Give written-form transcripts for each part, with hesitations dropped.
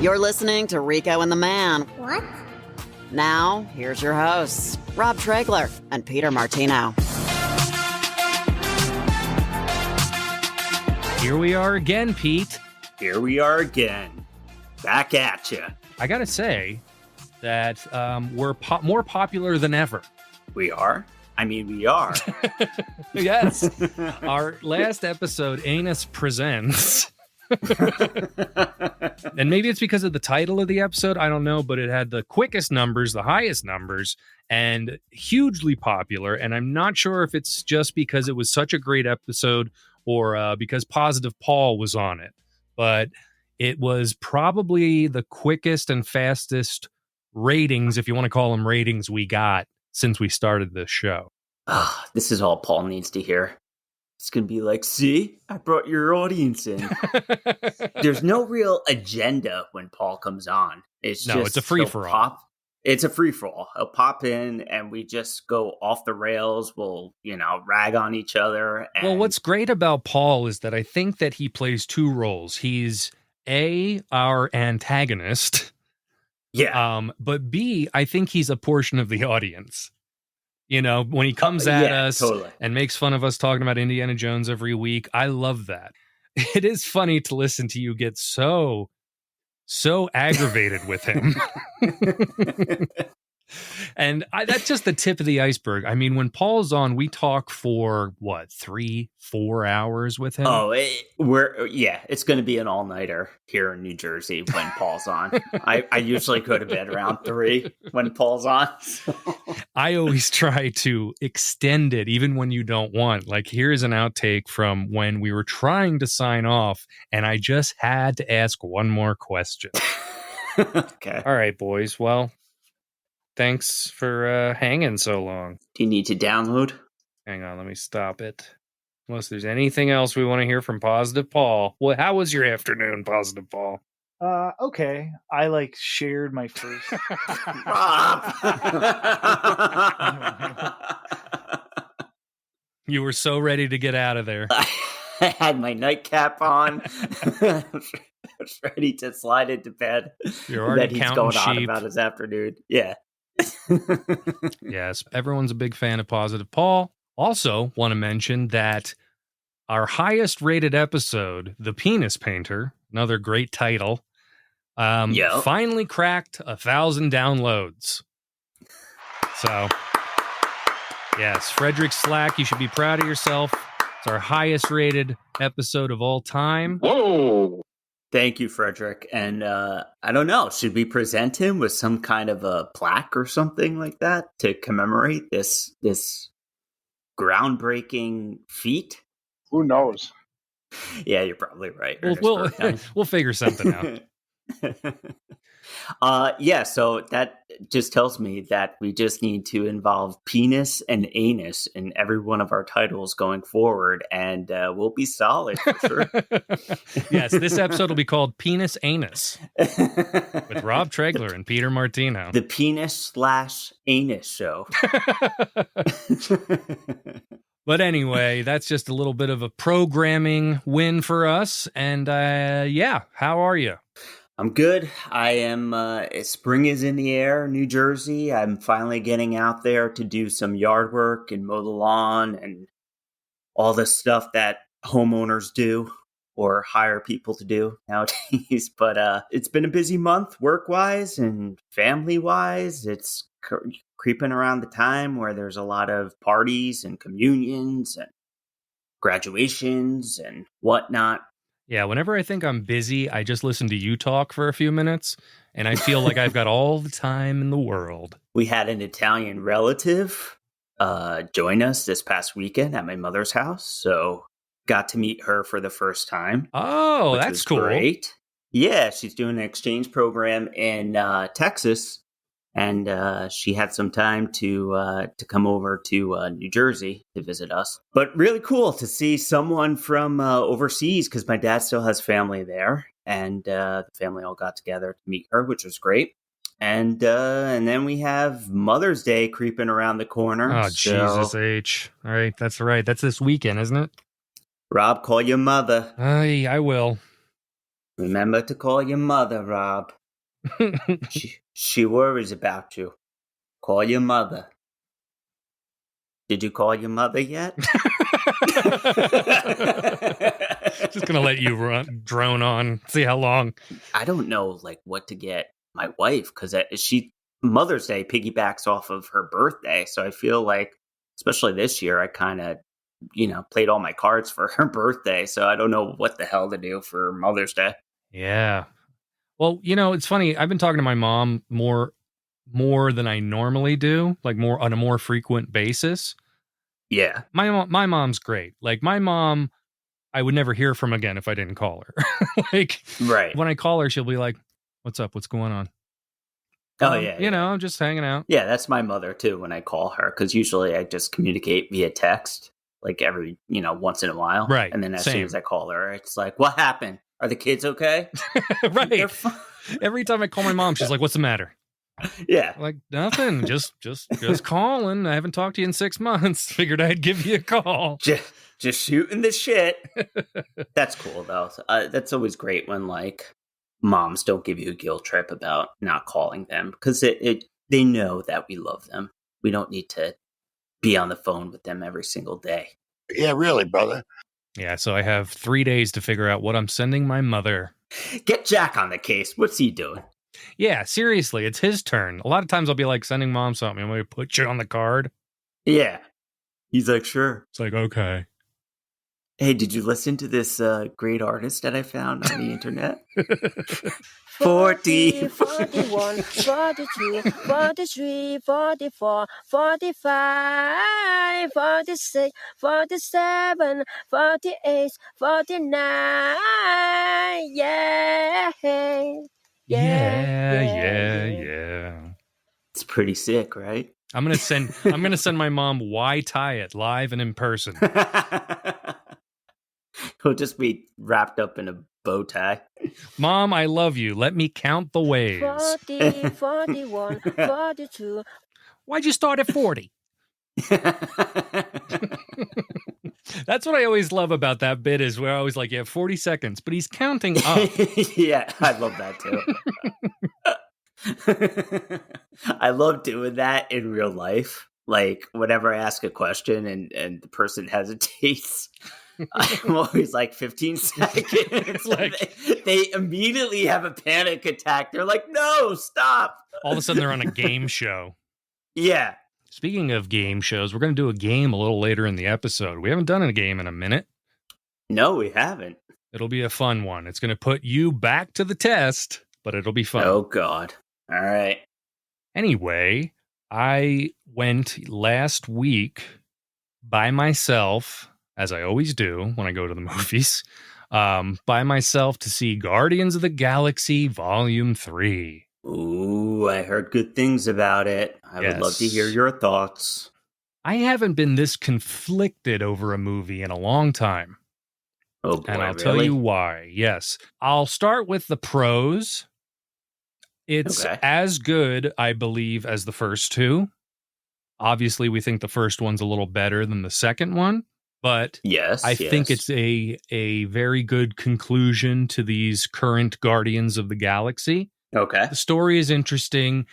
You're listening to Rico and the Man. What? Now, here's your hosts, Rob Traegler and Peter Martino. Here we are again, Pete. Here we are again. Back at you. I gotta say that we're more popular than ever. We are? I mean, we are. Yes. Our last episode, Anus Presents. And maybe it's because of the title of the episode, I don't know, but it had the quickest numbers, the highest numbers, and hugely popular. And I'm not sure if it's just because it was such a great episode or because Positive Paul was on it. But it was probably the quickest and fastest ratings, if you want to call them ratings, we got since we started this show. This is all Paul needs to hear. It's going to be like, see, I brought your audience in. There's no real agenda when Paul comes on. It's a free-for-all. It's a free-for-all. He'll pop in and we just go off the rails. We'll, rag on each other. And... Well, what's great about Paul is that I think that he plays two roles. He's A, our antagonist. Yeah. But B, I think he's a portion of the audience. When he comes at us totally. And makes fun of us talking about Indiana Jones every week, I love that. It is funny to listen to you get so aggravated with him. And that's just the tip of the iceberg. I mean, when Paul's on, we talk for 3-4 hours with him. Oh, it's going to be an all-nighter here in New Jersey when Paul's on. I usually go to bed around 3 when Paul's on. So. I always try to extend it, even when you don't want. Like, here's an outtake from when we were trying to sign off, and I just had to ask one more question. Okay. All right, boys. Well, thanks for hanging so long. Do you need to download? Hang on, let me stop it. Unless there's anything else we want to hear from Positive Paul. Well, how was your afternoon, Positive Paul? Okay. I shared my first. You were so ready to get out of there. I had my nightcap on. I was ready to slide into bed. You're already he's counting going on sheep. about his afternoon. Yeah. Yes, everyone's a big fan of Positive Paul. Also, want to mention that our highest rated episode, The Penis Painter, another great title, finally cracked 1,000 downloads. So, yes, Frederick Slack, you should be proud of yourself. It's our highest rated episode of all time. Whoa! Thank you, Frederick. And I don't know, should we present him with some kind of a plaque or something like that to commemorate this groundbreaking feat? Who knows? Yeah, you're probably right. We'll figure something out. So that just tells me that we just need to involve penis and anus in every one of our titles going forward, and we'll be solid for sure. Yes, this episode will be called Penis Anus with Rob Traegler and Peter Martino. The penis/anus show. But anyway, that's just a little bit of a programming win for us. And how are you? I'm good. I am. Spring is in the air, New Jersey. I'm finally getting out there to do some yard work and mow the lawn and all the stuff that homeowners do or hire people to do nowadays. But it's been a busy month work-wise and family-wise. It's creeping around the time where there's a lot of parties and communions and graduations and whatnot. Yeah, whenever I think I'm busy, I just listen to you talk for a few minutes, and I feel like I've got all the time in the world. We had an Italian relative join us this past weekend at my mother's house, so got to meet her for the first time. Oh, that's cool. Great. Yeah, she's doing an exchange program in Texas, and she had some time to come over to New Jersey to visit us. But really cool to see someone from overseas, because my dad still has family there, and the family all got together to meet her, which was great. And then we have Mother's Day creeping around the corner. Oh, Jesus H. All right, that's right. That's this weekend, isn't it? Rob, call your mother. I will. Remember to call your mother, Rob. She worries about you. Call your mother. Did you call your mother yet? Just gonna let you drone on, see how long. I don't know, like, what to get my wife, because Mother's Day piggybacks off of her birthday, so I feel like, especially this year, I kind of, played all my cards for her birthday, so I don't know what the hell to do for Mother's Day. Yeah. Well, it's funny. I've been talking to my mom more than I normally do, like more on a more frequent basis. Yeah. My mom's great. Like my mom, I would never hear from again if I didn't call her. Like Right. when I call her, she'll be like, "What's up? What's going on?" Oh, yeah. I'm just hanging out. Yeah, that's my mother, too, when I call her, because usually I just communicate via text, like every, once in a while. Right. And then as Same. soon as I call her, it's like, what happened? Are the kids okay? Right. Every time I call my mom, she's like, "What's the matter?" Yeah. Like, nothing. Just calling. I haven't talked to you in 6 months. Figured I'd give you a call. Just shooting the shit. That's cool, though. That's always great when, like, moms don't give you a guilt trip about not calling them, because they know that we love them. We don't need to be on the phone with them every single day. Yeah, really, brother. Yeah, so I have 3 days to figure out what I'm sending my mother. Get Jack on the case. What's he doing? Yeah, seriously, it's his turn. A lot of times I'll be like sending mom something. I'm going to put you on the card. Yeah. He's like, sure. It's like, okay. Hey, did you listen to this great artist that I found on the internet? 40, 41, 42, 43, 44, 45, 46, 47, 48, 49. Yeah. Yeah. It's pretty sick, right? I'm gonna send my mom Why Tie It live and in person. He'll just be wrapped up in a bow tie. Mom, I love you. Let me count the ways. 40, 41, 42. Why'd you start at 40? That's what I always love about that bit, is where I always like, you have 40 seconds, but he's counting up. Yeah, I love that too. I love doing that in real life. Like, whenever I ask a question and the person hesitates, I'm always like 15 seconds. Like, they immediately have a panic attack. They're like, no, stop. All of a sudden they're on a game show. Yeah. Speaking of game shows, we're going to do a game a little later in the episode. We haven't done a game in a minute. No, we haven't. It'll be a fun one. It's going to put you back to the test, but it'll be fun. Oh, God. All right. Anyway, I went last week by myself, as I always do when I go to the movies, by myself to see Guardians of the Galaxy Volume 3. Ooh, I heard good things about it. I would love to hear your thoughts. I haven't been this conflicted over a movie in a long time. Oh, boy, and I'll tell you why. Yes. I'll start with the pros. It's as good, I believe, as the first two. Obviously, we think the first one's a little better than the second one, but I think it's a very good conclusion to these current Guardians of the Galaxy. Okay. The story is interesting,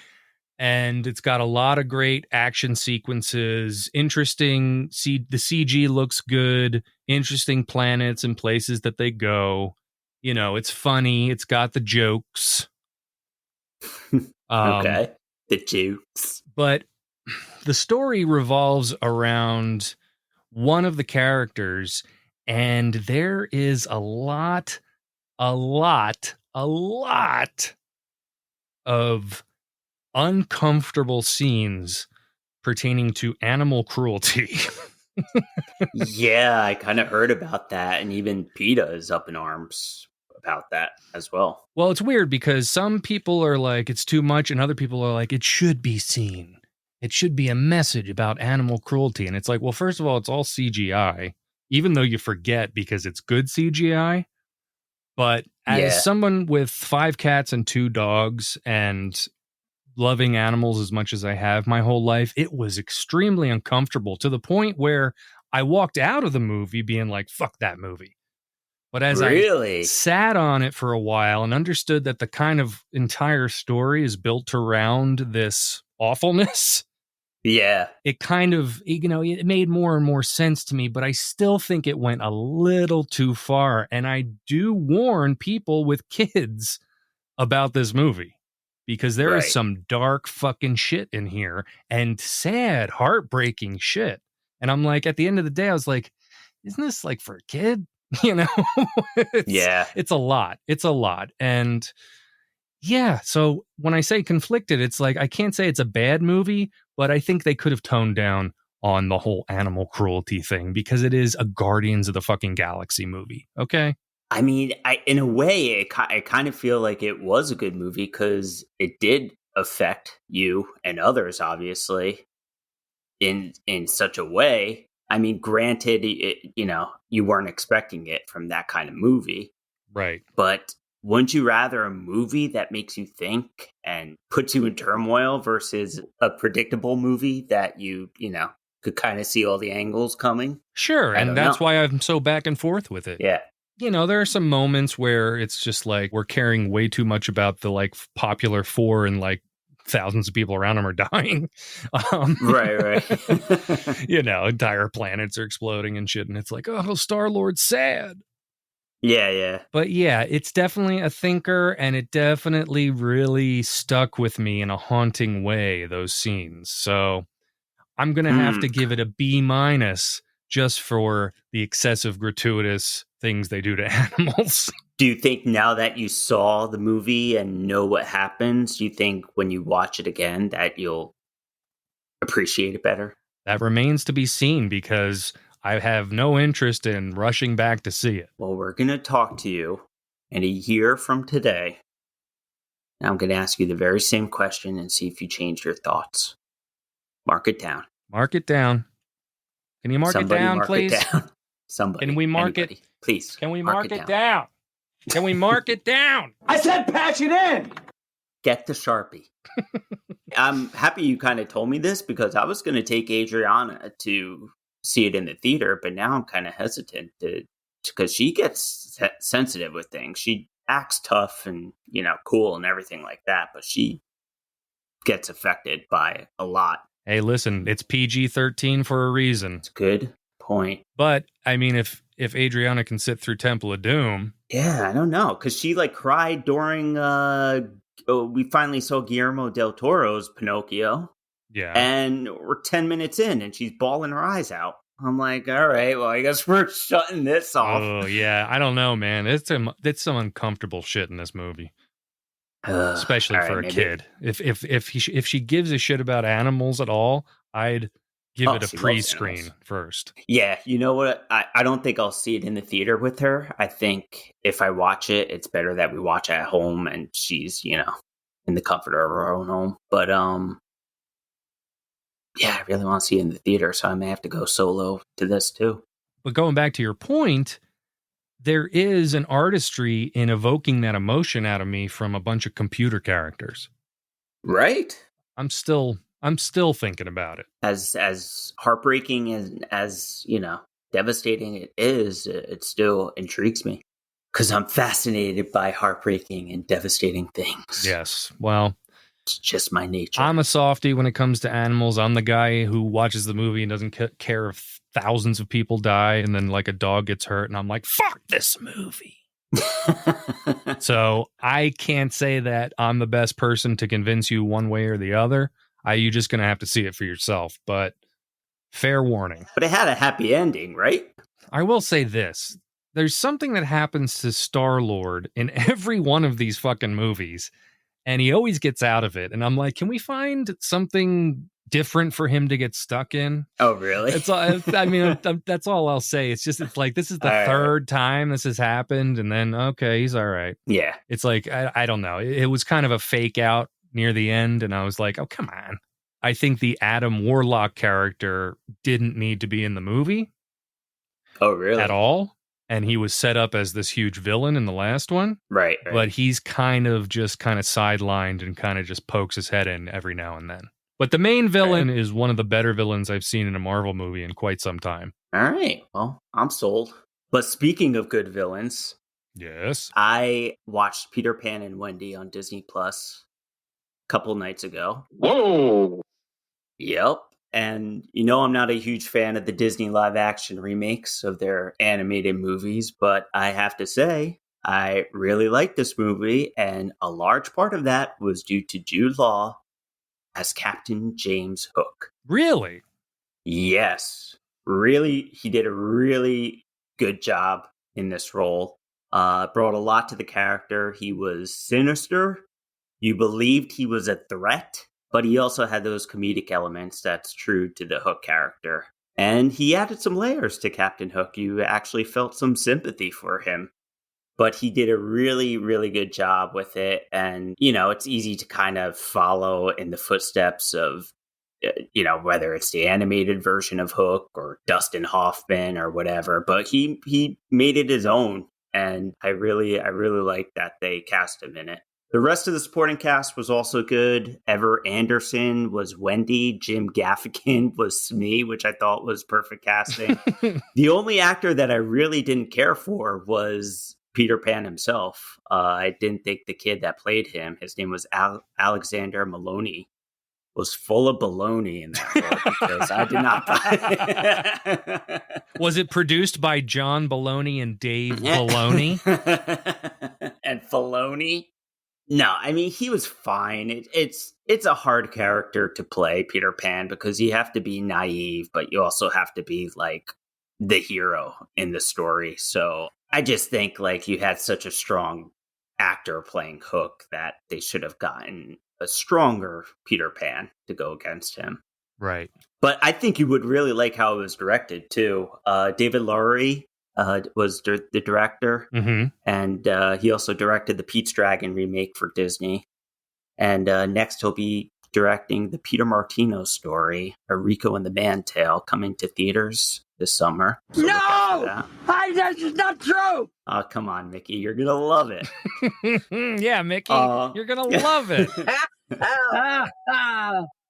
and it's got a lot of great action sequences. Interesting. The CG looks good. Interesting planets and places that they go. You know, it's funny. It's got the jokes. Okay. The jokes. But the story revolves around one of the characters, and there is a lot of uncomfortable scenes pertaining to animal cruelty. Yeah, I kind of heard about that, and even PETA is up in arms about that as well. Well, it's weird because some people are like, it's too much, and other people are like, it should be seen. It should be a message about animal cruelty. And it's like, well, first of all, it's all CGI, even though you forget because it's good CGI. But as someone with 5 cats and 2 dogs and loving animals as much as I have my whole life, it was extremely uncomfortable to the point where I walked out of the movie being like, fuck that movie. But as Really? I sat on it for a while and understood that the kind of entire story is built around this awfulness, Yeah. it kind of, it made more and more sense to me, but I still think it went a little too far. And I do warn people with kids about this movie because there is Right. some dark fucking shit in here and sad, heartbreaking shit. And I'm like, at the end of the day, I was like, isn't this like for a kid? Yeah. It's a lot. It's a lot. And yeah, so when I say conflicted, it's like I can't say it's a bad movie, but I think they could have toned down on the whole animal cruelty thing because it is a Guardians of the fucking Galaxy movie. Okay. I mean, in a way, I kind of feel like it was a good movie because it did affect you and others, obviously, in such a way. I mean, granted, you weren't expecting it from that kind of movie, Right. but wouldn't you rather a movie that makes you think and puts you in turmoil versus a predictable movie that you could kind of see all the angles coming? Sure. I And don't that's know. why I'm so back and forth with it. Yeah. There are some moments where it's just like we're caring way too much about the like popular four and like thousands of people around them are dying. Right. Entire planets are exploding and shit. And it's like, oh, Star-Lord's sad. Yeah. But yeah, it's definitely a thinker, and it definitely really stuck with me in a haunting way, those scenes. So I'm going to have to give it a B- just for the excessive gratuitous things they do to animals. Do you think now that you saw the movie and know what happens, do you think when you watch it again that you'll appreciate it better? That remains to be seen because I have no interest in rushing back to see it. Well, we're going to talk to you in a year from today. Now I'm going to ask you the very same question and see if you change your thoughts. Mark it down. Mark it down. Can you mark Somebody it down, mark please? It down. Somebody. Can we mark anybody, it? Please. Can we mark it down? Can we mark it down? I said patch it in! Get the Sharpie. I'm happy you kind of told me this because I was going to take Adriana to see it in the theater, but now I'm kind of hesitant because she gets sensitive with things. She acts tough and, cool and everything like that, but she gets affected by a lot. Hey, listen, it's PG-13 for a reason. It's a good point. But, I mean, if Adriana can sit through Temple of Doom... Yeah, I don't know, because she, cried during... we finally saw Guillermo del Toro's Pinocchio. Yeah. And we're 10 minutes in, and she's bawling her eyes out. I'm like, all right, well, I guess we're shutting this off. Oh, yeah, I don't know, man. It's some uncomfortable shit in this movie. Especially for a kid. If she gives a shit about animals at all, I'd give it a pre-screen first. Yeah, you know what? I don't think I'll see it in the theater with her. I think if I watch it, it's better that we watch at home and she's, in the comfort of her own home. But yeah, I really want to see it in the theater, so I may have to go solo to this too. But going back to your point, there is an artistry in evoking that emotion out of me from a bunch of computer characters. Right? I'm still thinking about it. As heartbreaking and as, devastating it is, it still intrigues me. Because I'm fascinated by heartbreaking and devastating things. Yes. Well, it's just my nature. I'm a softie when it comes to animals. I'm the guy who watches the movie and doesn't care if thousands of people die and then like a dog gets hurt. And I'm like, fuck this movie. So I can't say that I'm the best person to convince you one way or the other. You're just going to have to see it for yourself. But fair warning. But it had a happy ending, right? I will say this. There's something that happens to Star-Lord in every one of these fucking movies, and he always gets out of it. And I'm like, can we find something different for him to get stuck in? Oh, really? That's all I'll say. It's like, this is the third time this has happened, and then, okay, he's all right. Yeah. It's like, I don't know. It was kind of a fake out near the end, and I was like, oh, come on. I think the Adam Warlock character didn't need to be in the movie. Oh, really? At all. And he was set up as this huge villain in the last one. Right. But he's kind of sidelined and kind of just pokes his head in every now and then. But the main villain is one of the better villains I've seen in a Marvel movie in quite some time. All right. Well, I'm sold. But speaking of good villains, Yes. I watched Peter Pan and Wendy on Disney Plus a couple nights ago. Whoa! Yep. And I'm not a huge fan of the Disney live action remakes of their animated movies, but I have to say, I really liked this movie, and a large part of that was due to Jude Law as Captain James Hook. Really? Yes. Really, he did a really good job in this role. Brought a lot to the character. He was sinister. You believed he was a threat, but he also had those comedic elements that's true to the Hook character. And he added some layers to Captain Hook. You actually felt some sympathy for him. But he did a really, really good job with it. And, it's easy to kind of follow in the footsteps of, whether it's the animated version of Hook or Dustin Hoffman or whatever. But he made it his own. And I really like that they cast him in it. The rest of the supporting cast was also good. Ever Anderson was Wendy. Jim Gaffigan was Smee, which I thought was perfect casting. The only actor that I really didn't care for was Peter Pan himself. I didn't think the kid that played him, his name was Alexander Maloney, was full of baloney in that role because I did not buy it. Was it produced by John Baloney and Dave Baloney? And Filoni? No, I mean, he was fine. It's a hard character to play, Peter Pan, because you have to be naive, but you also have to be like the hero in the story. So I just think like you had such a strong actor playing Hook that they should have gotten a stronger Peter Pan to go against him. Right. But I think you would really like how it was directed too. David Lowery was the director, and he also directed the Pete's Dragon remake for Disney. And next he'll be directing the Peter Martino story, A Rico and the Man-Tale, coming to theaters this summer. So No! That is not true! Oh, come on, Mickey. You're going to love it. Yeah, Mickey, you're going to love it.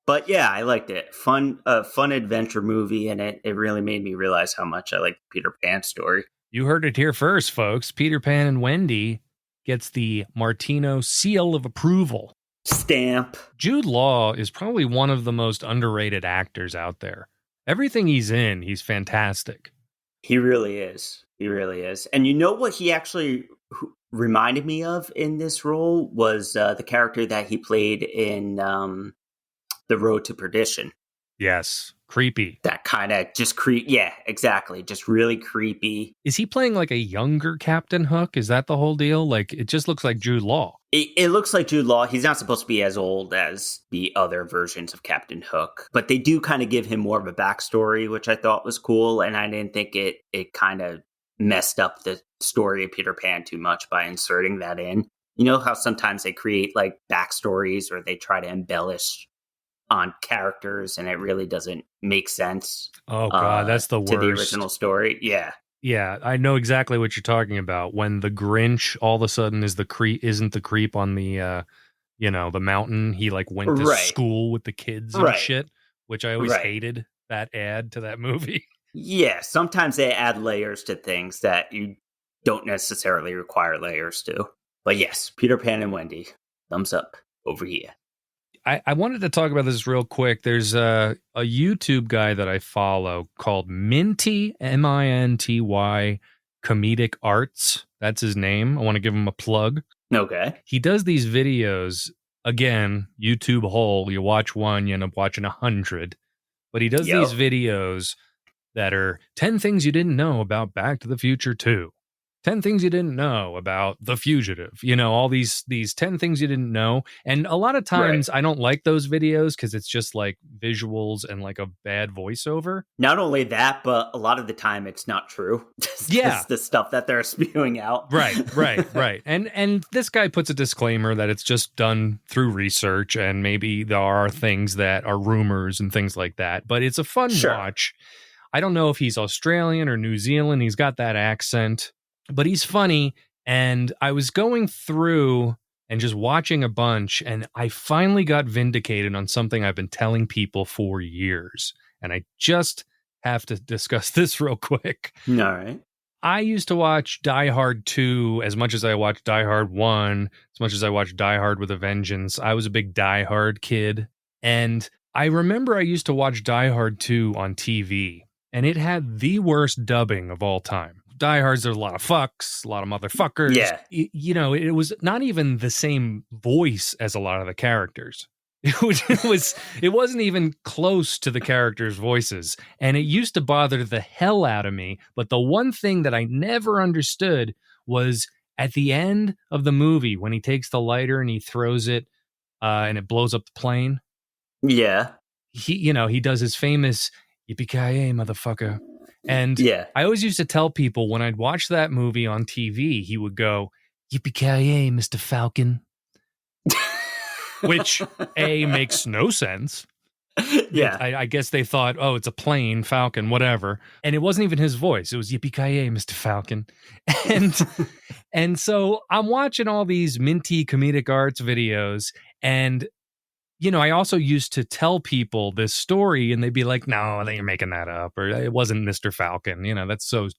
But yeah, I liked it. Fun adventure movie, and it really made me realize how much I like the Peter Pan story. You heard it here first, folks. Peter Pan and Wendy gets the Martino seal of approval. Stamp. Jude Law is probably one of the most underrated actors out there. Everything he's in, he's fantastic. He really is. He really is. And you know what he actually reminded me of in this role was the character that he played in The Road to Perdition. Yes. Creepy. That kind of just Yeah, exactly. Just really creepy. Is he playing like a younger Captain Hook? Is that the whole deal? Like, it just looks like Jude Law. It looks like Jude Law. He's not supposed to be as old as the other versions of Captain Hook, but they do kind of give him more of a backstory, which I thought was cool. And I didn't think it kind of messed up the story of Peter Pan too much by inserting that in. You know how sometimes they create like backstories or they try to embellish on characters and it really doesn't make sense. Oh God, that's the worst. To the original story. Yeah. Yeah, I know exactly what you're talking about. When the Grinch all of a sudden isn't the creep on the the mountain. He like went to school with the kids and shit, which I always hated that ad to that movie. Yeah, sometimes they add layers to things that you don't necessarily require layers to. But yes, Peter Pan and Wendy, thumbs up over here. I wanted to talk about this real quick. There's a YouTube guy that I follow called Minty, Minty, Comedic Arts. That's his name. I want to give him a plug. Okay. He does these videos, again, YouTube hole. You watch one, you end up watching 100. But he does these videos that are 10 things you didn't know about Back to the Future 2. 10 things you didn't know about The Fugitive, all these 10 things you didn't know. And a lot of times I don't like those videos because it's just like visuals and like a bad voiceover. Not only that, but a lot of the time it's not true. Yeah. The stuff that they're spewing out. Right. And this guy puts a disclaimer that it's just done through research and maybe there are things that are rumors and things like that. But it's a fun watch. I don't know if he's Australian or New Zealand. He's got that accent. But he's funny, and I was going through and just watching a bunch, and I finally got vindicated on something I've been telling people for years. And I just have to discuss this real quick. All right. I used to watch Die Hard 2 as much as I watched Die Hard 1, as much as I watched Die Hard with a Vengeance. I was a big Die Hard kid. And I remember I used to watch Die Hard 2 on TV, and it had the worst dubbing of all time. Die Hard's, there's a lot of fucks, a lot of motherfuckers. Yeah. It was not even the same voice as a lot of the characters. It wasn't even close to the characters' voices, and it used to bother the hell out of me. But the one thing that I never understood was at the end of the movie when he takes the lighter and he throws it, and it blows up the plane. Yeah. He does his famous "Yippee-ki-yay, motherfucker." And Yeah. I always used to tell people when I'd watch that movie on TV, he would go, "Yippee-ki-yay, Mr. Falcon." Which, A, makes no sense. Yeah. I guess they thought, oh, it's a plane, Falcon, whatever. And it wasn't even his voice. It was "Yippee-ki-yay, Mr. Falcon." And so I'm watching all these minty comedic arts videos, and I also used to tell people this story, and they'd be like, "No, you're making that up," or "It wasn't Mr. Falcon."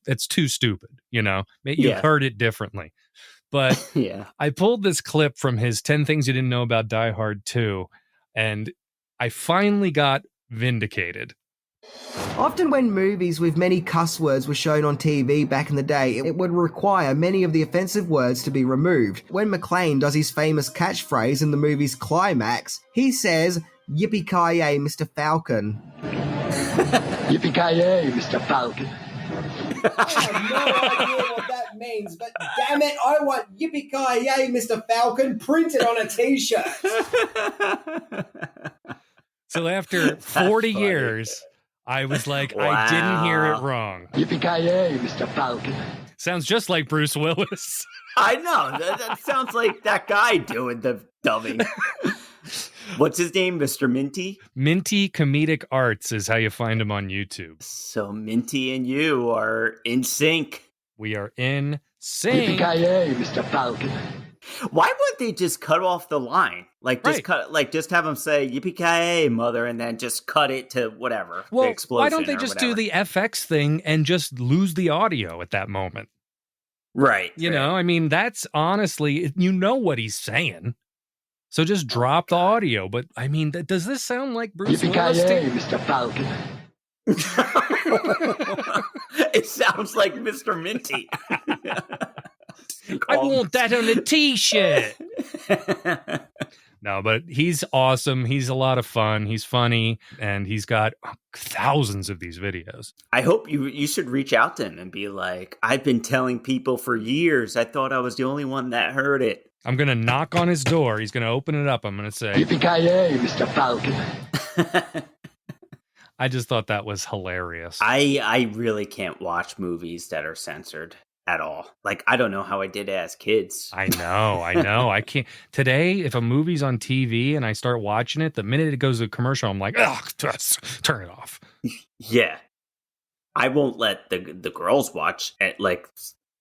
That's too stupid. You heard it differently. But Yeah. I pulled this clip from his 10 Things You Didn't Know About Die Hard 2, and I finally got vindicated. Often when movies with many cuss words were shown on TV back in the day, it would require many of the offensive words to be removed. When McClane does his famous catchphrase in the movie's climax, he says, "Yippee-ki-yay, Mr. Falcon." Yippee-ki-yay, Mr. Falcon. I have no idea what that means, but damn it, I want "Yippee-ki-yay, Mr. Falcon" printed on a t-shirt. So after 40 years, I was like, Wow. I didn't hear it wrong. Yippee-ki-yay, Mr. Falcon. Sounds just like Bruce Willis. I know. That sounds like that guy doing the dubbing. What's his name? Mr. Minty? Minty Comedic Arts is how you find him on YouTube. So Minty and you are in sync. We are in sync. Yippee-ki-yay, Mr. Falcon. Why wouldn't they just cut off the line? Just have them say "Yippee-ki-yay, mother," and then just cut it to whatever. Well, the explosion. why don't they just do the FX thing and just lose the audio at that moment? Right. I mean, that's honestly, what he's saying. So just drop the audio. But I mean, does this sound like Bruce Willis? Yippee-ki-yay, Mr. Falcon. It sounds like Mr. Minty. I want that on a t-shirt. No, but he's awesome. He's a lot of fun. He's funny, and he's got thousands of these videos. I hope you should reach out to him and be like, "I've been telling people for years. I thought I was the only one that heard it." I'm going to knock on his door. He's going to open it up. I'm going to say, Yippee-ki-yay, Mr. Falcon. I just thought that was hilarious. I really can't watch movies that are censored at all. Like, I don't know how I did it as kids. I know. I can't. Today, if a movie's on TV and I start watching it, the minute it goes to commercial, I'm like, ugh, turn it off. Yeah. I won't let the girls watch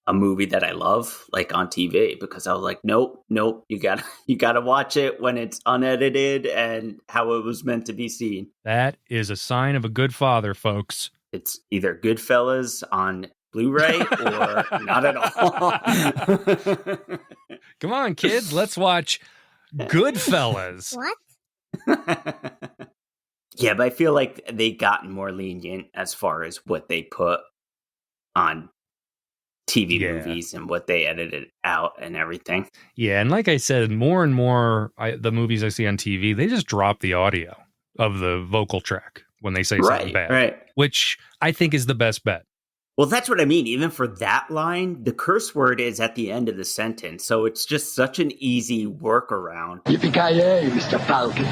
a movie that I love, like on TV, because I was like, nope, you gotta watch it when it's unedited and how it was meant to be seen. That is a sign of a good father, folks. It's either Goodfellas on Blu-ray or not at all. Come on, kids, let's watch Goodfellas. What? Yeah, but I feel like they gotten more lenient as far as what they put on TV movies and what they edited out and everything. Yeah, and like I said, more and more the movies I see on TV, they just drop the audio of the vocal track when they say something bad, right. Which I think is the best bet. Well, that's what I mean. Even for that line, the curse word is at the end of the sentence, so it's just such an easy workaround. Yippee-ki-yay, Mr. Falcon.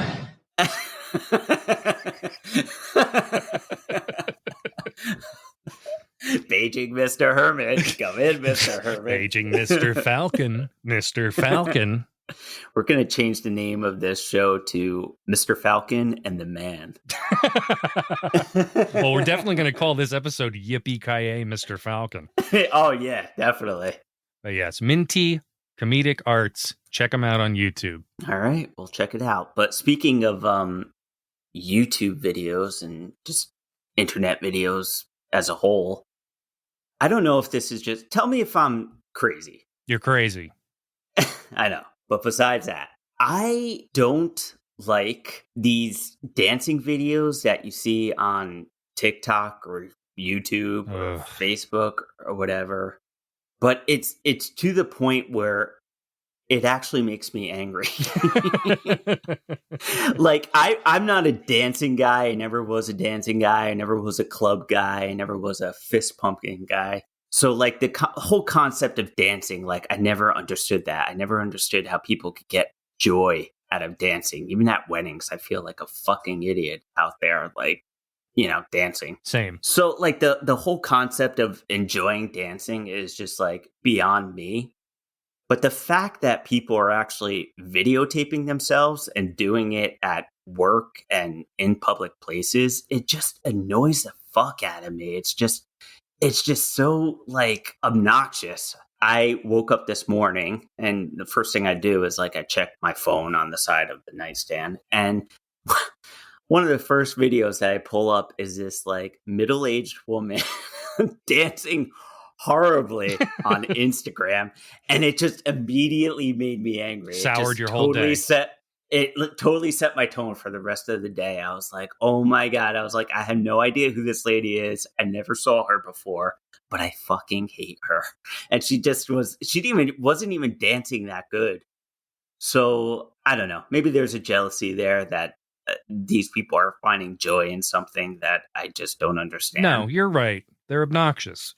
Paging Mr. Herman. Come in, Mr. Herman. Paging Mr. Falcon. Mr. Falcon. We're going to change the name of this show to Mr. Falcon and the Man. Well, we're definitely going to call this episode Yippee-ki-yay, Mr. Falcon. Oh, yeah, definitely. But yes, Minty Comedic Arts. Check them out on YouTube. All right, we'll check it out. But speaking of YouTube videos and just internet videos as a whole, I don't know if this is just, tell me if I'm crazy. You're crazy. I know. But besides that, I don't like these dancing videos that you see on TikTok or YouTube or Ugh. Facebook or whatever. But it's to the point where it actually makes me angry. Like I'm not a dancing guy. I never was a dancing guy. I never was a club guy. I never was a fist pumping guy. So like the whole concept of dancing, like I never understood that. I never understood how people could get joy out of dancing. Even at weddings, I feel like a fucking idiot out there, like, you know, dancing. Same. So like the whole concept of enjoying dancing is just like beyond me. But the fact that people are actually videotaping themselves and doing it at work and in public places, it just annoys the fuck out of me. It's just so like obnoxious. I woke up this morning and the first thing I do is like I check my phone on the side of the nightstand, and one of the first videos that I pull up is this like middle-aged woman dancing horribly on Instagram, and it just immediately made me angry. Soured your whole day. It totally set my tone for the rest of the day. I was like, oh my God. I was like, I have no idea who this lady is. I never saw her before, but I fucking hate her. And she wasn't even dancing that good. So I don't know. Maybe there's a jealousy there that these people are finding joy in something that I just don't understand. No, you're right. They're obnoxious.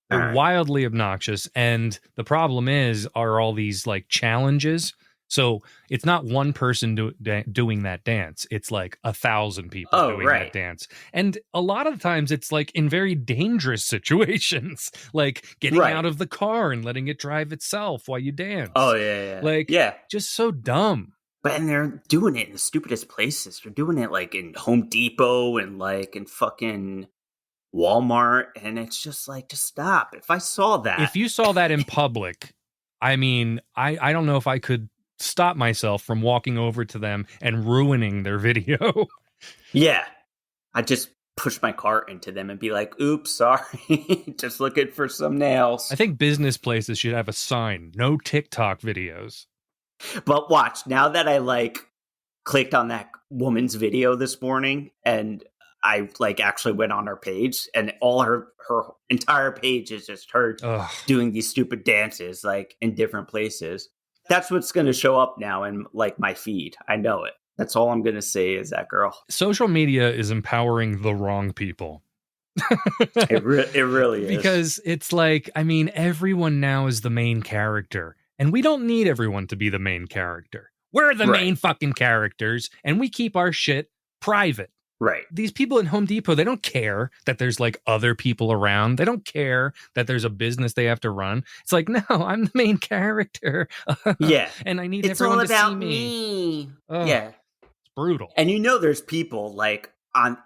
They're All right. wildly obnoxious. And the problem are all these like challenges. So it's not one person doing that dance. It's like 1,000 people doing that dance. And a lot of times it's like in very dangerous situations, like getting out of the car and letting it drive itself while you dance. Oh, yeah. Like, just so dumb. And they're doing it in the stupidest places. They're doing it like in Home Depot and like in fucking Walmart. And it's just like, just stop. If I saw that. If you saw that in public, I mean, I don't know if I could stop myself from walking over to them and ruining their video. Yeah. I just push my cart into them and be like, oops, sorry. Just looking for some nails. I think business places should have a sign, no TikTok videos. But watch, now that I like clicked on that woman's video this morning and I like actually went on her page, and all her entire page is just her doing these stupid dances like in different places. That's what's going to show up now in like my feed. I know it. That's all I'm going to say is that girl. Social media is empowering the wrong people. It really is. Because it's like, I mean, everyone now is the main character, and we don't need everyone to be the main character. We're the main fucking characters, and we keep our shit private. Right. These people in Home Depot, they don't care that there's like other people around. They don't care that there's a business they have to run. It's like, no, I'm the main character. Yeah. And I need everyone to see me. Yeah. It's brutal. And you know there's people like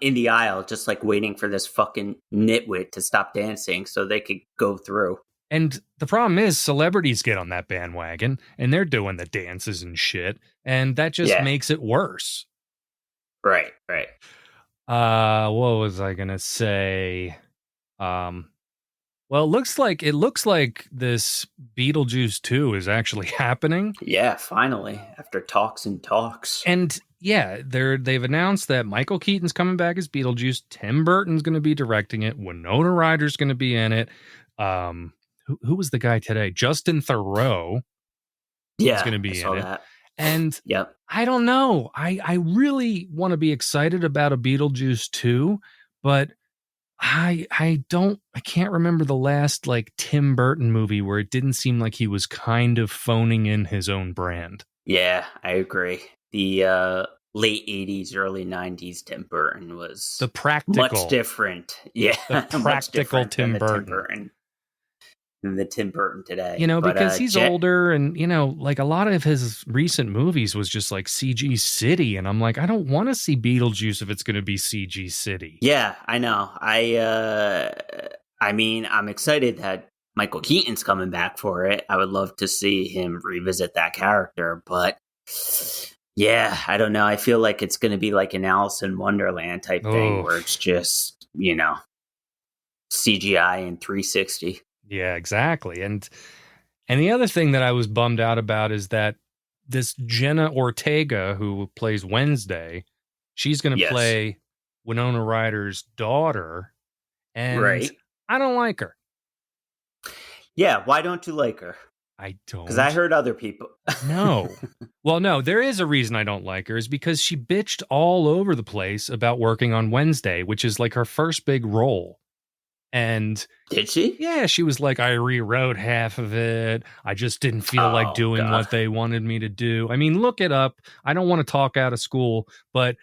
in the aisle just like waiting for this fucking nitwit to stop dancing so they could go through. And the problem is celebrities get on that bandwagon and they're doing the dances and shit. And that just makes it worse. Right. What was I gonna say? Well, it looks like this Beetlejuice 2 is actually happening. Yeah, finally, after talks and talks. And yeah, they've announced that Michael Keaton's coming back as Beetlejuice. Tim Burton's going to be directing it. Winona Ryder's going to be in it. Who was the guy today? Justin Theroux. Yeah, is going to be in it. That. And yep. I don't know. I really want to be excited about a Beetlejuice 2, but I can't remember the last like Tim Burton movie where it didn't seem like he was kind of phoning in his own brand. Yeah, I agree. The late 80s, early 90s Tim Burton was the practical, much different. Yeah, the practical Tim Burton. Than the Tim Burton today. You know, because he's older and, you know, like a lot of his recent movies was just like CG City. And I'm like, I don't want to see Beetlejuice if it's going to be CG City. Yeah, I know. I mean, I'm excited that Michael Keaton's coming back for it. I would love to see him revisit that character. But yeah, I don't know. I feel like it's going to be like an Alice in Wonderland type thing where it's just, you know, CGI and 360. Yeah, exactly. And the other thing that I was bummed out about is that this Jenna Ortega, who plays Wednesday, she's going to Yes. play Winona Ryder's daughter, and Right. I don't like her. Yeah, why don't you like her? I don't. Because I heard other people. No. Well, no, there is a reason I don't like her, is because she bitched all over the place about working on Wednesday, which is like her first big role. And Did she? yeah, she was like, I rewrote half of it. I just didn't feel like doing what they wanted me to do. I mean, look it up. I don't want to talk out of school, but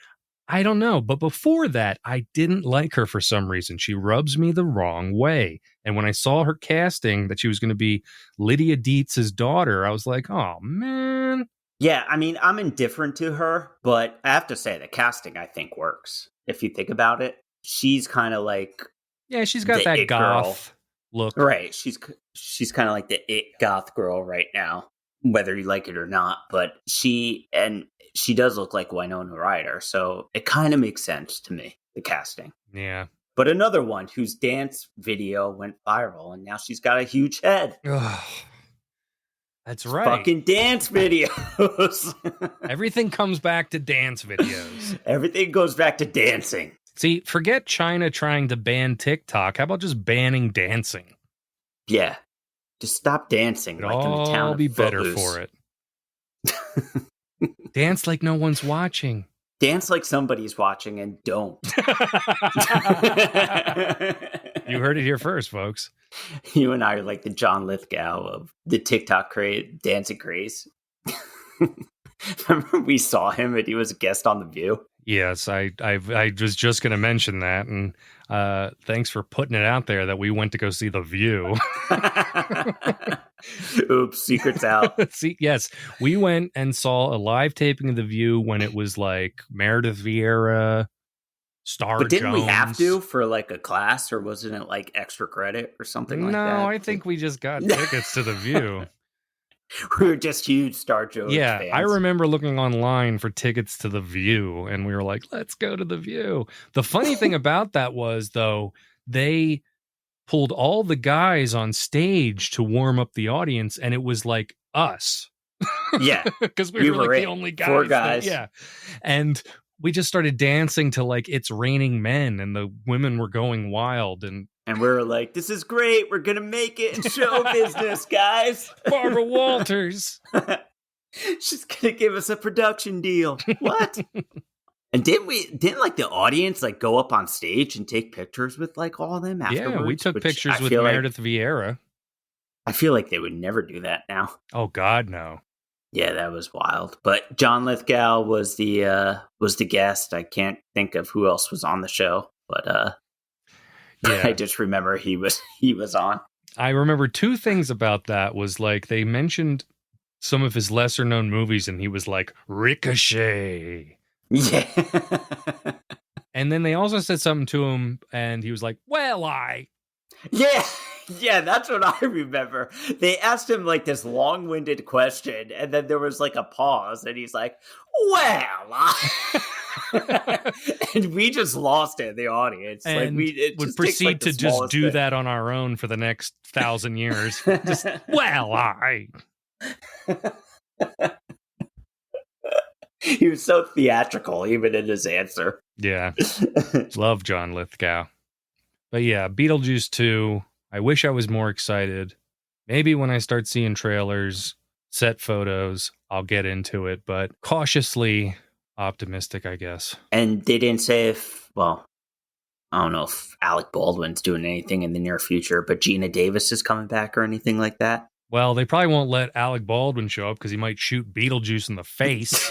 I don't know. But before that, I didn't like her for some reason. She rubs me the wrong way. And when I saw her casting that she was going to be Lydia Dietz's daughter, I was like, oh, man. Yeah, I mean, I'm indifferent to her, but I have to say the casting, I think, works. If you think about it, she's kind of like... Yeah, she's got the that it goth look. Right. She's kind of like the it goth girl right now, whether you like it or not. But she does look like Winona Ryder, so it kind of makes sense to me, the casting. Yeah. But another one whose dance video went viral, and now she's got a huge head. Ugh. That's right. Fucking dance videos. Everything comes back to dance videos. Everything goes back to dancing. See, forget China trying to ban TikTok. How about just banning dancing? Yeah. Just stop dancing. It'd like in the town all of be better Footloose. for it. Dance like no one's watching. Dance like somebody's watching and don't. You heard it here first, folks. You and I are like the John Lithgow of the TikTok dancing craze. Remember we saw him and he was a guest on The View? Yes, I was just going to mention that, and thanks for putting it out there that we went to go see The View. Oops, secret's out. See, yes, we went and saw a live taping of The View when it was like Meredith Vieira, Star But didn't Jones. we have to for like a class, or wasn't it like extra credit or something like that? No, I think we just got tickets to The View. We were just huge Star Jones fans. I remember looking online for tickets to The View, and we were like, let's go to The View. The funny thing about that was, though, they pulled all the guys on stage to warm up the audience, and it was like us. Yeah. Because we were like the only guys. 4 guys. Yeah. And we just started dancing to like It's Raining Men, and the women were going wild. And we were like, this is great. We're going to make it in show business, guys. Barbara Walters. She's going to give us a production deal. What? And didn't like the audience like go up on stage and take pictures with like all of them afterwards? Yeah, we took pictures with Meredith Vieira. I feel like they would never do that now. Oh God, no. Yeah, that was wild. But John Lithgow was the guest. I can't think of who else was on the show, but yeah. I just remember he was on. I remember 2 things about that was like they mentioned some of his lesser known movies, and he was like Ricochet. Yeah. And then they also said something to him, and he was like, well, Yeah, that's what I remember. They asked him like this long-winded question, and then there was like a pause, and he's like, well, and we just lost it in the audience. And like it would just proceed takes, like, to the just smallest do bit. that on our own for the next 1,000 years. Just, He was so theatrical, even in his answer. Yeah. Love John Lithgow. But yeah, Beetlejuice 2. I wish I was more excited. Maybe when I start seeing trailers, set photos, I'll get into it, but cautiously optimistic, I guess. And they didn't say I don't know if Alec Baldwin's doing anything in the near future, but Gina Davis is coming back or anything like that. Well, they probably won't let Alec Baldwin show up because he might shoot Beetlejuice in the face.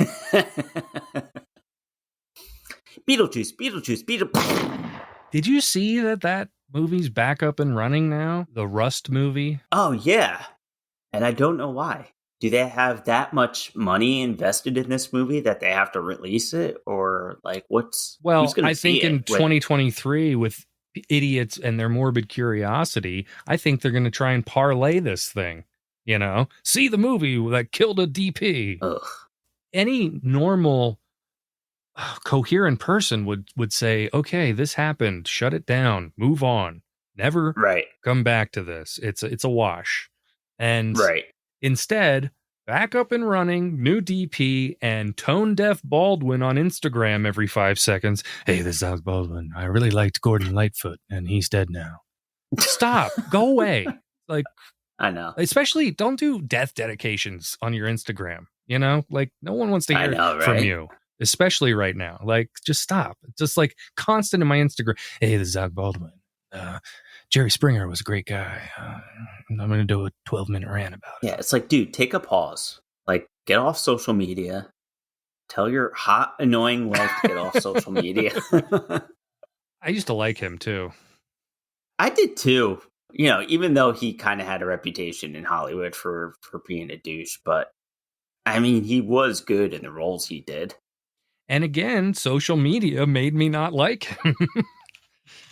Beetlejuice. Did you see that movie's back up and running now? The Rust movie? Oh, yeah. And I don't know why. Do they have that much money invested in this movie that they have to release it? Or like who's gonna I think see in it? 2023 with idiots and their morbid curiosity, I think they're going to try and parlay this thing. You know, see the movie that killed a DP. Ugh. Any normal, coherent person would say, okay, this happened. Shut it down. Move on. Never Right. come back to this. It's a wash. And Right. instead, back up and running, new DP, and tone-deaf Baldwin on Instagram every 5 seconds. Hey, this is Alex Baldwin. I really liked Gordon Lightfoot, and he's dead now. Stop. Go away. Like, I know. especially don't do death dedications on your Instagram. You know, like no one wants to I hear know, from right? you, especially right now. Like, just stop. Just like constant in my Instagram. Hey, this is Alex Baldwin. Jerry Springer was a great guy. I'm going to do a 12-minute rant about it. Yeah, it's like, dude, take a pause. Like, get off social media. Tell your hot, annoying wife to get off social media. I used to like him too. I did too. You know, even though he kind of had a reputation in Hollywood for being a douche, but I mean, he was good in the roles he did. And again, social media made me not like him.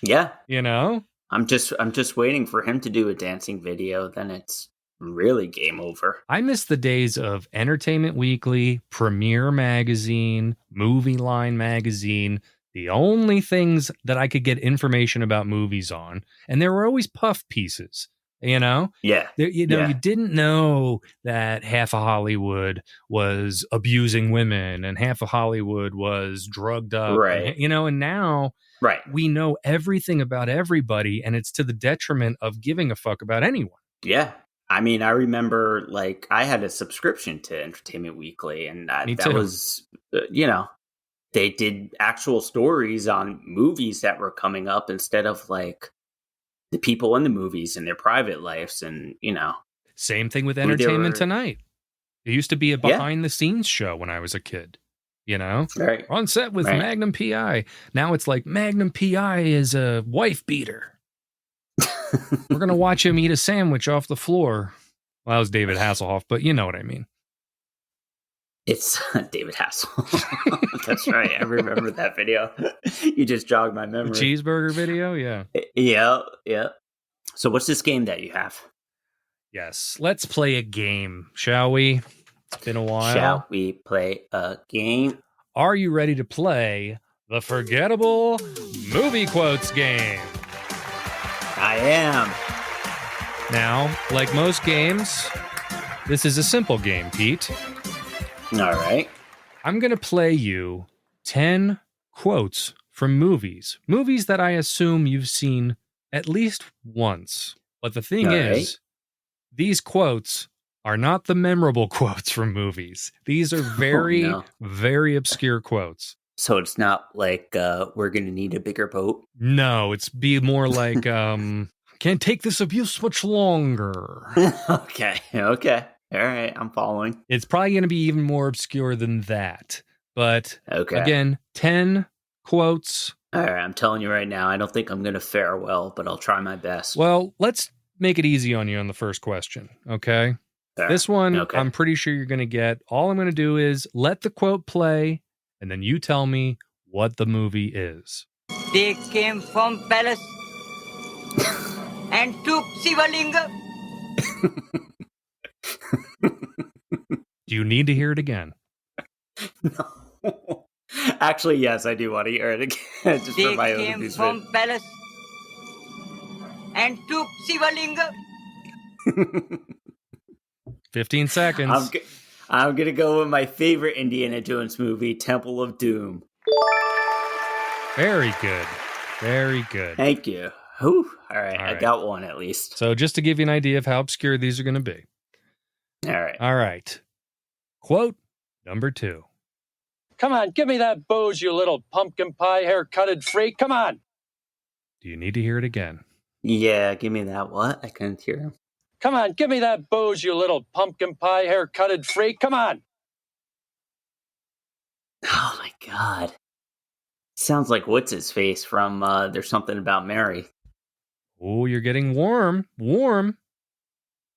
Yeah, You know? I'm just waiting for him to do a dancing video. Then it's really game over. I miss the days of Entertainment Weekly, Premiere Magazine, Movie Line Magazine, the only things that I could get information about movies on. And there were always puff pieces, you know? Yeah, You didn't know that half of Hollywood was abusing women and half of Hollywood was drugged up. Right. And, and now right. we know everything about everybody, and it's to the detriment of giving a fuck about anyone. Yeah. I mean, I remember, like, I had a subscription to Entertainment Weekly, and Me that too. was, they did actual stories on movies that were coming up instead of, like, the people in the movies and their private lives, and, Same thing with Who they Entertainment were- Tonight. It used to be a behind-the-scenes show when I was a kid, Right. We're on set with Right. Magnum PI. Now it's like Magnum PI is a wife beater. We're going to watch him eat a sandwich off the floor. Well, that was David Hasselhoff, but you know what I mean. It's David Hasselhoff. That's right. I remember that video. You just jogged my The memory. cheeseburger video, yeah. Yeah. So what's this game that you have? Yes, let's play a game, shall we? It's been a while. Shall we play a game? Are you ready to play the Forgettable Movie Quotes game? I am. Now, like most games, this is a simple game, Pete. All right. I'm going to play you 10 quotes from movies that I assume you've seen at least once. But the thing All is, right. these quotes are not the memorable quotes from movies. These are very, no. very obscure quotes. So it's not like we're going to need a bigger boat. No, it's be more like, can't take this abuse much longer. Okay. All right. I'm following. It's probably going to be even more obscure than that. But Okay. again, 10 quotes. All right. I'm telling you right now, I don't think I'm going to fare well, but I'll try my best. Well, let's make it easy on you on the first question, okay? All This one, Okay. I'm pretty sure you're going to get. All I'm going to do is let the quote play, and then you tell me what the movie is. They came from palace and took Shivalinga. Do you need to hear it again? No. Actually, yes, I do want to hear it again. Just They for my own came amusement. from palace and took Shivalinga. 15 seconds. I'm going to go with my favorite Indiana Jones movie, Temple of Doom. Very good. Very good. Thank you. Whew. All right. All I right. got one at least. So just to give you an idea of how obscure these are going to be. All right. All right. Quote number 2. Come on, give me that booze, you little pumpkin pie haircutted freak. Come on. Do you need to hear it again? Yeah, give me that. What? I couldn't hear him. Come on, give me that booze, you little pumpkin pie haircutted freak. Come on. Oh my God. Sounds like what's his face from There's Something About Mary. Oh, you're getting warm. Warm.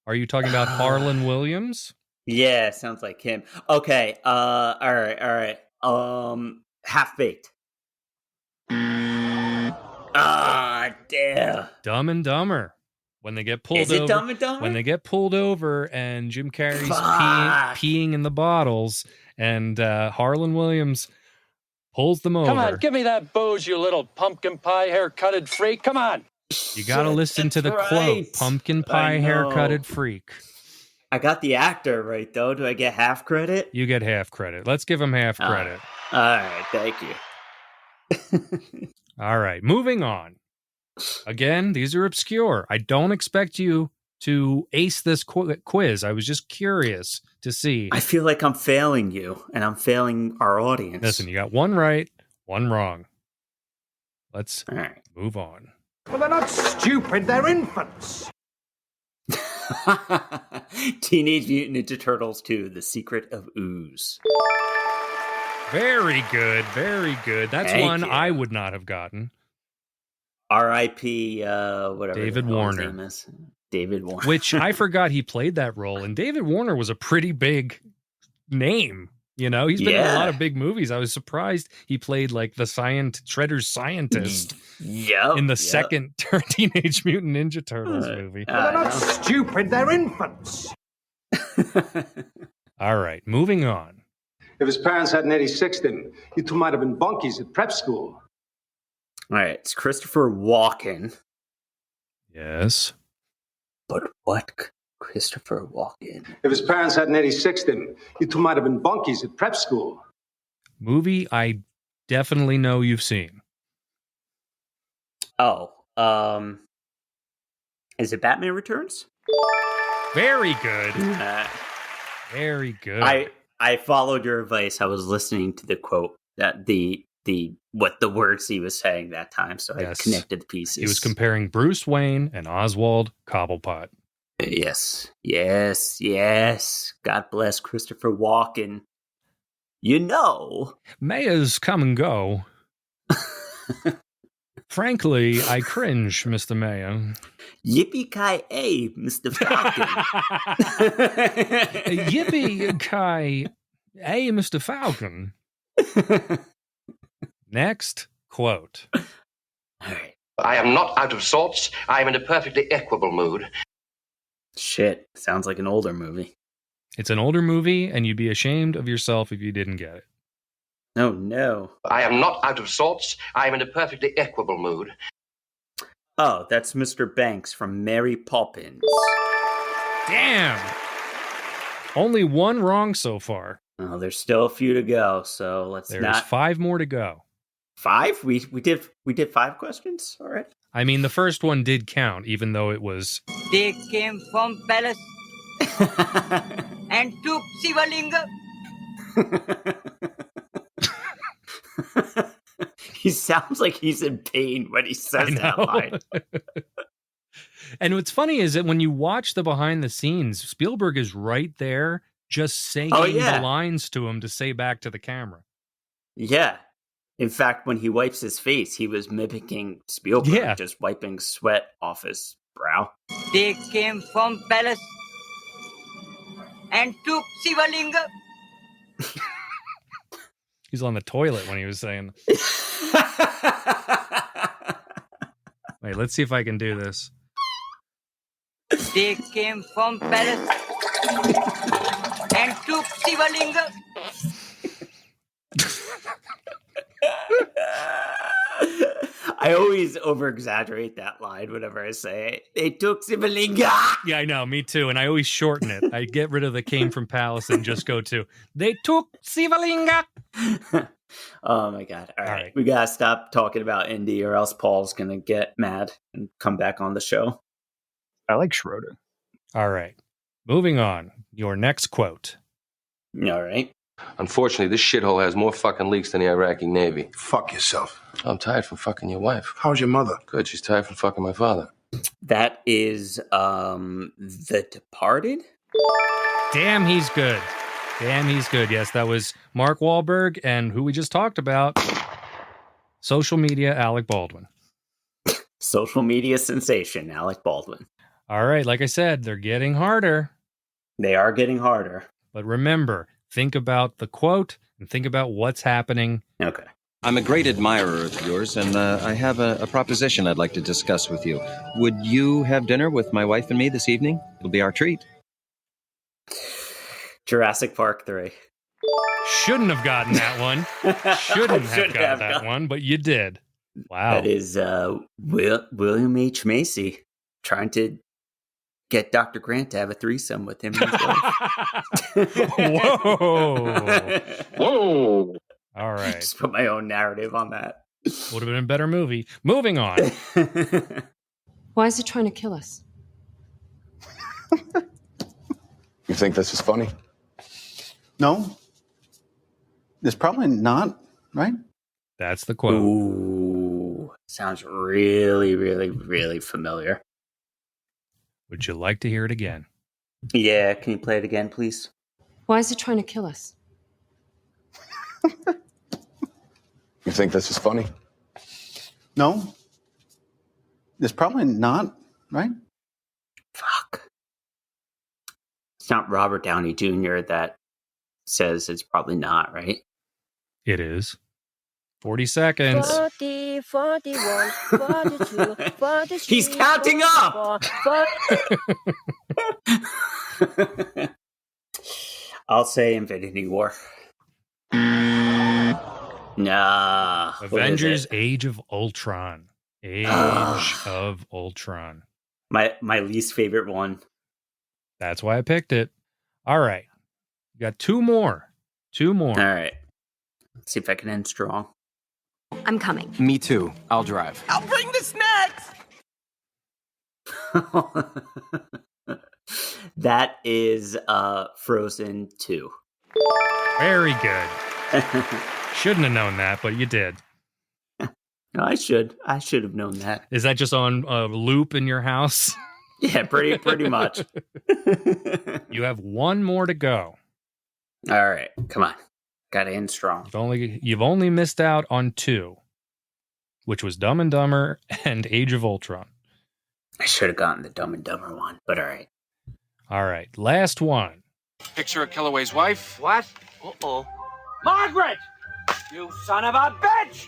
Are you talking about Harlan Williams? Yeah, sounds like him. Okay. All right. Half Baked. Ah, damn. Dumb and Dumber. When they get pulled Is it over. Dumb and Dumber? When they get pulled over and Jim Carrey's Fuck. peeing in the bottles and Harlan Williams pulls them over. Come on, give me that booze, you little pumpkin pie haircutted freak. Come on. You got to Shit, listen to the that's quote, right. pumpkin I pie know. haircutted freak. I got the actor right, though. Do I get half credit? You get half credit. Let's give him half credit. All right, thank you. All right, moving on. Again, these are obscure. I don't expect you to ace this quiz. I was just curious to see. I feel like I'm failing you, and I'm failing our audience. Listen, you got one right, one wrong. Let's All right. move on. Well, they're not stupid, they're infants. Teenage Mutant Ninja Turtles 2, The Secret of Ooze. Very good, very good. That's Thank one you. I would not have gotten. R.I.P. Whatever David the hell his Warner. name is. David Warner. Which I forgot he played that role. And David Warner was a pretty big name. You know, he's been in a lot of big movies. I was surprised he played like the Shredder's scientist in the second Teenage Mutant Ninja Turtles movie. Well, they're not stupid, they're infants. All right, moving on. If his parents hadn't 86'd him, you two might have been bunkies at prep school. All right, it's Christopher Walken. Yes. But what Christopher Walken? If his parents hadn't 86'd him, you two might have been bunkies at prep school. Movie I definitely know you've seen. Oh, is it Batman Returns? Very good. Very good. I followed your advice. I was listening to the quote that the what the words he was saying that time, so I connected the pieces. He was comparing Bruce Wayne and Oswald Cobblepot. Yes. God bless Christopher Walken. You know, mayors come and go. Frankly, I cringe, Mr. Mayor. Yippee-ki-yay, Mr. Falcon. Yippee-ki-yay, Mr. Falcon. Next quote. I am not out of sorts. I am in a perfectly equable mood. Shit, sounds like an older movie. It's an older movie, and you'd be ashamed of yourself if you didn't get it. Oh, no. I am not out of sorts. I am in a perfectly equable mood. Oh, that's Mr. Banks from Mary Poppins. Damn! Only one wrong so far. Oh, there's still a few to go, so There's 5 more to go. 5? We did 5 questions? All right. I mean, the first one did count, even though it was... They came from palace and took Shivalinga. He sounds like he's in pain when he says that line. And what's funny is that when you watch the behind the scenes, Spielberg is right there just saying the lines to him to say back to the camera. Yeah. In fact, when he wipes his face, he was mimicking Spielberg, just wiping sweat off his brow. They came from palace and took Shivalinga. He's on the toilet when he was saying... Wait, let's see if I can do this. They came from palace and took Shivalinga. I always over-exaggerate that line whenever I say it. They took Shivalinga. Yeah, I know, me too. And I always shorten it. I get rid of the came from palace and just go to, they took Shivalinga. Oh my God. All right. We got to stop talking about Indy or else Paul's going to get mad and come back on the show. I like Schroeder. All right. Moving on. Your next quote. All right. Unfortunately, this shithole has more fucking leaks than the Iraqi Navy. Fuck yourself. I'm tired from fucking your wife. How's your mother? Good. She's tired from fucking my father. That is The Departed. Damn, he's good. Yes, that was Mark Wahlberg and who we just talked about, social media Alec Baldwin. Social media sensation Alec Baldwin. All right, like I said, they're getting harder. They are getting harder. But remember, think about the quote and think about what's happening. Okay. I'm a great admirer of yours, and I have a proposition I'd like to discuss with you. Would you have dinner with my wife and me this evening? It'll be our treat. Jurassic Park 3. Shouldn't have gotten that one. Shouldn't have gotten that one, but you did. Wow. That is William H. Macy trying to get Dr. Grant to have a threesome with him and his wife. Whoa. Whoa. All right. Just put my own narrative on that. Would have been a better movie. Moving on. Why is he trying to kill us? You think this is funny? No. It's probably not, right? That's the quote. Ooh. Sounds really, really, really familiar. Would you like to hear it again? Yeah, can you play it again, please? Why is he trying to kill us? You think this is funny? No. It's probably not, right? Fuck. It's not Robert Downey Jr. that says it's probably not, right? It is. 40 seconds. 40, 41, 42, 43. He's counting up! 44. I'll say Infinity War. Nah. Avengers Age of Ultron. Age of Ultron. My least favorite one. That's why I picked it. All right. You got two more. All right. Let's see if I can end strong. I'm coming. Me too. I'll drive. I'll bring the snacks! That is Frozen 2. Very good. Shouldn't have known that, but you did. No, I should have known that. Is that just on a loop in your house? Yeah, pretty much. You have one more to go. All right, come on. Got to end strong. You've only missed out on two, which was Dumb and Dumber and Age of Ultron. I should have gotten the Dumb and Dumber one, but all right. All right, last one. Picture of Kellaway's wife. What? Uh-oh. Margaret! You son of a bitch!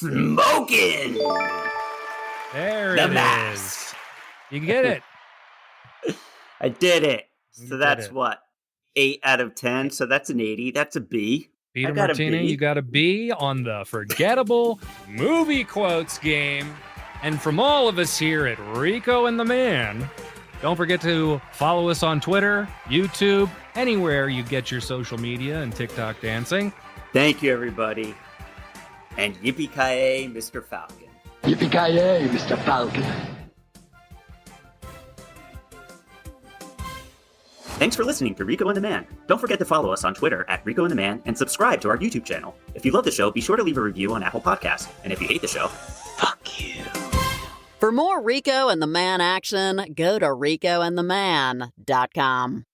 Smoking! There The it mask. is. You get it. I did it. So You that's did it. what? 8 out of 10. So that's an 80. That's a B. Peter I got a Martini, B. you got a B on the Forgettable Movie Quotes game. And from all of us here at Rico and the Man, don't forget to follow us on Twitter, YouTube, anywhere you get your social media and TikTok dancing. Thank you, everybody. And yippee-ki-yay, Mr. Falcon. Yippee-ki-yay, Mr. Falcon. Thanks for listening to Rico and the Man. Don't forget to follow us on Twitter at Rico and the Man and subscribe to our YouTube channel. If you love the show, be sure to leave a review on Apple Podcasts. And if you hate the show, fuck you. For more Rico and the Man action, go to ricoandtheman.com.